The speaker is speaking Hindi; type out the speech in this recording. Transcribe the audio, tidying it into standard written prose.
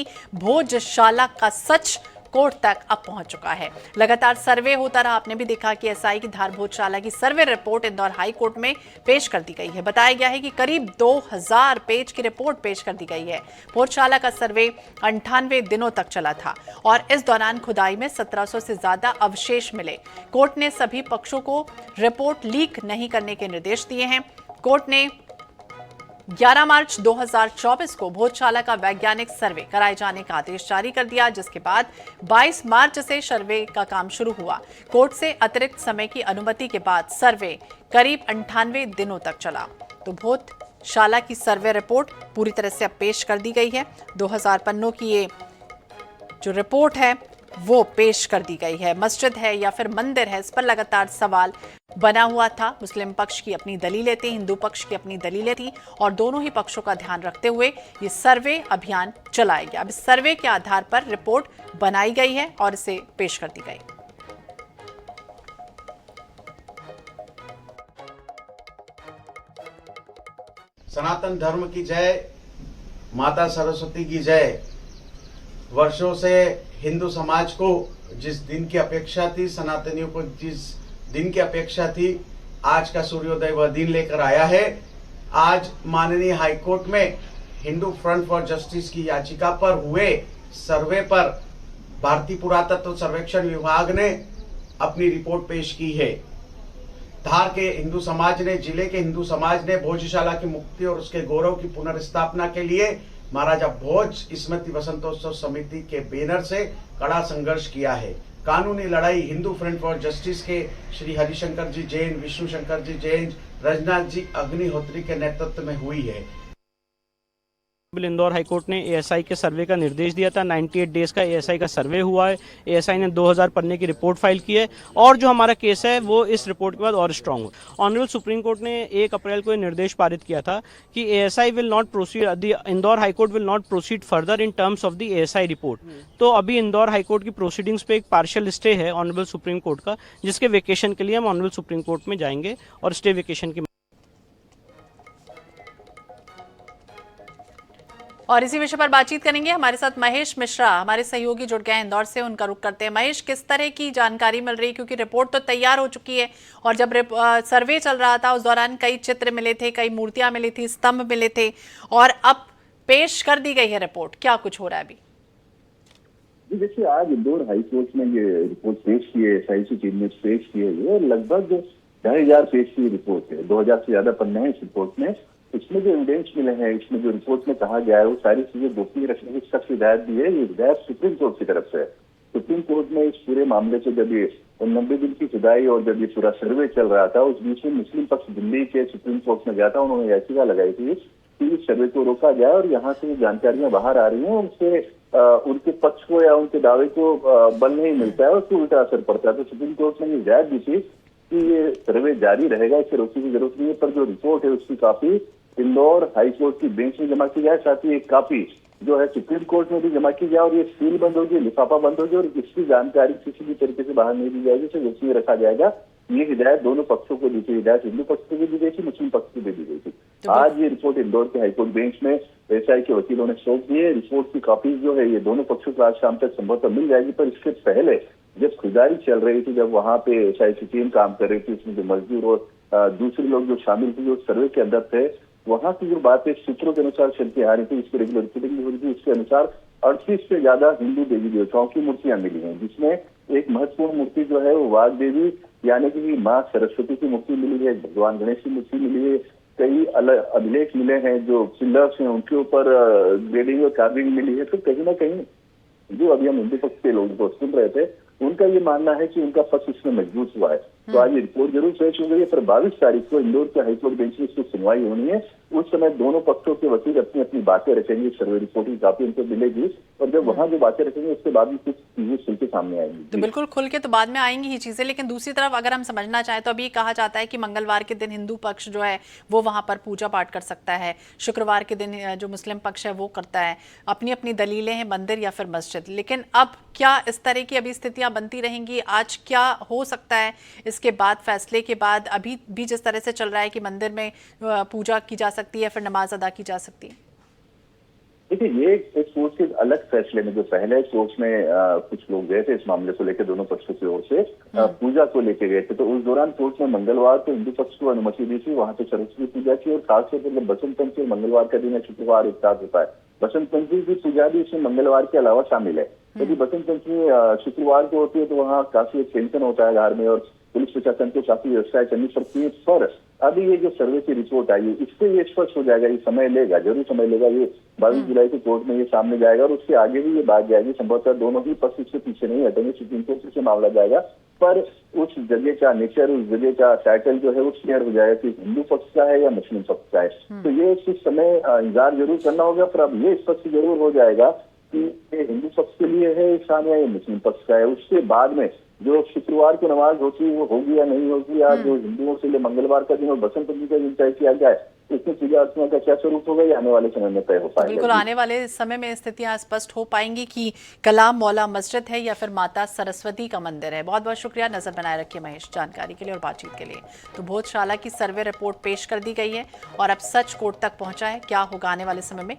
कि भोजशाला का सच कोर्ट तक अब पहुंच चुका है। लगातार सर्वे होता रहा। आपने भी देखा कि एसआई की धार भोजशाला की survey report Indore high court में पेश कर दी गई है। बताया गया है कि करीब 2000 पेज की रिपोर्ट पेश कर दी गई है। भोजशाला का सर्वे 98 दिनों तक चला था और इस दौरान खुदाई में 1700 से ज्यादा अवशेष मिले। कोर्ट ने सभी पक्षों को रिपोर्ट लीक नहीं करने के निर्देश दिए हैं। कोर्ट ने 11 मार्च 2024 को भोजशाला का वैज्ञानिक सर्वे कराए जाने का आदेश जारी कर दिया, जिसके बाद 22 मार्च से सर्वे का काम शुरू हुआ। कोर्ट से अतिरिक्त समय की अनुमति के बाद सर्वे करीब 98 दिनों तक चला। तो भोजशाला की सर्वे रिपोर्ट पूरी तरह से अब पेश कर दी गई है। 2000 पन्नों की ये जो रिपोर्ट है वो पेश कर दी गई है। मस्जिद है या फिर मंदिर है, इस पर लगातार सवाल बना हुआ था। मुस्लिम पक्ष की अपनी दलीलें थी, हिंदू पक्ष की अपनी दलीलें थी और दोनों ही पक्षों का ध्यान रखते हुए ये सर्वे अभियान चलाया गया। अब इस सर्वे के आधार पर रिपोर्ट बनाई गई है और इसे पेश कर दी गई। सनातन धर्म की जय, माता सरस्वती की जय। वर्षों से हिंदू समाज को जिस दिन की अपेक्षा थी, सनातनियों को जिस दिन की अपेक्षा थी, आज का सूर्योदय वह दिन लेकर आया है। आज माननीय हाईकोर्ट में हिंदू फ्रंट फॉर जस्टिस की याचिका पर हुए सर्वे पर भारतीय पुरातत्व सर्वेक्षण विभाग ने अपनी रिपोर्ट पेश की है। धार के हिंदू समाज ने, जिले के हिंदू समाज ने भोजशाला की मुक्ति और उसके गौरव की पुनर्स्थापना के लिए महाराजा भोज स्मृति वसंतोत्सव समिति के बैनर से कड़ा संघर्ष किया है। कानूनी लड़ाई हिंदू फ्रंट फॉर जस्टिस के श्री हरिशंकर जी जैन, विष्णु शंकर जी जैन, रजनाथ जी अग्निहोत्री के नेतृत्व में हुई है। इंदौर हाईकोर्ट ने एएसआई के सर्वे का निर्देश दिया था। 98 डेज का एएसआई का सर्वे हुआ है। एएसआई ने 2000 पन्ने की रिपोर्ट फाइल की है और जो हमारा केस है वो इस रिपोर्ट के बाद और स्ट्रांग हो। ऑनरेबल सुप्रीम कोर्ट ने 1 अप्रैल को निर्देश पारित किया था कि ASI will not proceed, Indore high court will not proceed further in terms of the ASI report. तो अभी इंदौर हाईकोर्ट की प्रोसीडिंग्स पे एक पार्शियल स्टे है ऑनरेबल सुप्रीम कोर्ट का, जिसके वेकेशन के लिए हम ऑनरेबल सुप्रीम कोर्ट में जाएंगे और स्टे वेकेशन की। और इसी विषय पर बातचीत करेंगे। हमारे साथ महेश मिश्रा, हमारे सहयोगी जुड़ गए हैं इंदौर से, उनका रुख करते हैं। महेश, किस तरह की जानकारी मिल रही है, क्योंकि रिपोर्ट तो तैयार हो चुकी है और जब सर्वे चल रहा था उस दौरान कई चित्र मिले थे, कई मूर्तियां मिली थी, स्तंभ मिले थे और अब पेश कर दी गई है रिपोर्ट। क्या कुछ हो रहा है अभी? देखिए, आज इंदौर हाईकोर्ट में ये रिपोर्ट पेश की है, एसआईसी टीम ने पेश की है। ये लगभग 2500 पेज की रिपोर्ट है, 2000 से ज्यादा पन्ने हैं इस रिपोर्ट में। इसमें जो एविडेंस मिले हैं, इसमें जो रिपोर्ट में कहा गया है, वो सारी चीजें गोपनीय रखने की सख्त हिदायत दी है। ये हिदायत सुप्रीम कोर्ट की तरफ से है। सुप्रीम कोर्ट ने इस पूरे मामले से जब ये 90 दिन की खुदाई और जब ये पूरा सर्वे चल रहा था, उस बीच में मुस्लिम पक्ष दिल्ली के सुप्रीम कोर्ट में गया था। उन्होंने याचिका लगाई थी कि इस सर्वे को रोका जाए और यहाँ से जो जानकारियां बाहर आ रही हैं उनसे उनके पक्ष को या उनके दावे को बल नहीं मिलता है और उससे उल्टा असर पड़ता है। तो सुप्रीम कोर्ट ने ये हिदायत दी थी कि ये सर्वे जारी रहेगा, इसे रोकने की जरूरत नहीं है। पर जो रिपोर्ट है उसकी काफी इंदौर हाईकोर्ट की बेंच में जमा की जाए, साथ ही एक कापी जो है सुप्रीम कोर्ट में भी जमा की जाए और ये सील बंद होगी, लिफाफा बंद होगी और इसकी जानकारी किसी भी तरीके से बाहर नहीं दी जाएगी, इसे गोपनीय रखा जाएगा। ये हिदायत दोनों पक्षों को दी थी। हिदायत हिंदू पक्ष को भी दी गई थी, मुस्लिम पक्ष को भी दी गई थी। आज ये रिपोर्ट इंदौर के हाईकोर्ट बेंच में एसआई के वकीलों ने सौंप दी है। रिपोर्ट की कॉपी जो है ये दोनों पक्षों को आज शाम तक संभवतः मिल जाएगी। पर इसके पहले जब खुदाई चल रही थी, जब वहां पे एसआईसी टीम काम कर रही थी, इसमें जो मजदूर और दूसरे लोग जो शामिल थे, जो सर्वे के अंदर थे, वहां की जो बातें सूत्रों के अनुसार चलती आ रही थी, इसकी रेगुलर रिपोर्टिंग भी हो रही थी। इसके अनुसार 38 से ज्यादा हिंदू देवी देवताओं की मूर्तियां मिली हैं, जिसमें एक महत्वपूर्ण मूर्ति जो है वो वाघ देवी यानी कि माँ सरस्वती की मूर्ति मिली है, भगवान गणेश की मूर्ति मिली है। कई अलग अभिलेख मिले हैं, जो पिलर्स हैं उनके ऊपर ग्रेडिंग और कार्विंग मिली है। तो कहीं ना कहीं जो अभी हम हिंदू पक्ष के लोगों को सुन रहे थे, उनका ये मानना है कि उनका पक्ष इसमें मजबूत हुआ है। तो आज ये रिपोर्ट जरूर पेश हो गई है, पर 22 तारीख को इंदौर के हाईकोर्ट बेंच में इसकी सुनवाई होनी है। उस समय दोनों पक्षों के वकील अपनी अपनी बातें रखेंगे, सर्वे रिपोर्ट की कापी उनको मिलेगी और जब वहां जो बातें रखेंगे उसके बाद में कुछ चीजें खुल के सामने आएंगी। तो बिल्कुल खुल के तो बाद में आएंगी ही चीजें, लेकिन दूसरी तरफ अगर हम समझना चाहें तो अभी कहा जाता है कि मंगलवार के दिन हिंदू पक्ष जो है वो वहां पर पूजा पाठ कर सकता है, शुक्रवार के दिन जो मुस्लिम पक्ष है वो करता है। अपनी अपनी दलीलें हैं, मंदिर या फिर मस्जिद। लेकिन अब क्या इस तरह की अभी स्थितियां बनती रहेंगी? आज क्या हो सकता है इसके बाद, फैसले के बाद? अभी भी जिस तरह से चल रहा है कि मंदिर में पूजा की जा सकती है, फिर नमाज अदा की जा सकती है। देखिए, ये एक कोर्ट के अलग फैसले में, जो पहले कोर्ट में कुछ लोग गए थे इस मामले को लेकर, दोनों पक्षों की ओर से पूजा को लेके गए थे, तो उस दौरान कोर्ट ने मंगलवार को हिंदू पक्ष को अनुमति दी थी वहां पे सरस्वती पूजा की। और खासतौर पर जब बसंत पंचमी मंगलवार का दिन है, शुक्रवार एक साथ होता है, बसंत पंचमी की पूजा भी इसमें मंगलवार के अलावा शामिल है। यदि बसंत पंचमी शुक्रवार को होती है तो वहाँ काफी टेंशन होता है घर में, और पुलिस प्रशासन को काफी व्यवस्थाएं करनी पड़ती है। पर अभी ये जो सर्वे की रिपोर्ट आई है, इससे ये स्पष्ट हो जाएगा। ये समय लेगा, जरूर समय लेगा। ये 22 जुलाई को कोर्ट में ये सामने जाएगा और उसके आगे भी ये बात जाएगी। संभवतः दोनों ही पक्ष इससे पीछे नहीं हटेंगे, सुप्रीम कोर्ट से मामला जाएगा। पर उस जगह का नेचर, उस जगह का टाइटल जो है वो क्लियर हो जाएगा कि हिंदू पक्ष का है या मुस्लिम पक्ष का है। तो ये कुछ समय इंतजार जरूर करना होगा। पर अब ये स्पष्ट जरूर हो जाएगा कि ये हिंदू पक्ष के लिए है स्थान या मुस्लिम पक्ष का है। उसके बाद में जो शुक्रवार को नमाज होती है वो होगी या नहीं होगी, या जो हिंदुओं के लिए मंगलवार का दिन और बसंत पंचमी का दिन तय किया जाए, इसमें पूजा अर्चना का क्या स्वरूप होगा, ये आने वाले समय में तय हो पाएगा। बिल्कुल, आने वाले समय में स्थितियां स्पष्ट हो पाएंगी कि कलाम मौला मस्जिद है या फिर माता सरस्वती का मंदिर है। बहुत बहुत शुक्रिया, नजर बनाए रखिए महेश, जानकारी के लिए और बातचीत के लिए। तो भोजशाला की सर्वे रिपोर्ट पेश कर दी गई है और अब सच कोर्ट तक पहुंचा है। क्या होगा आने वाले समय में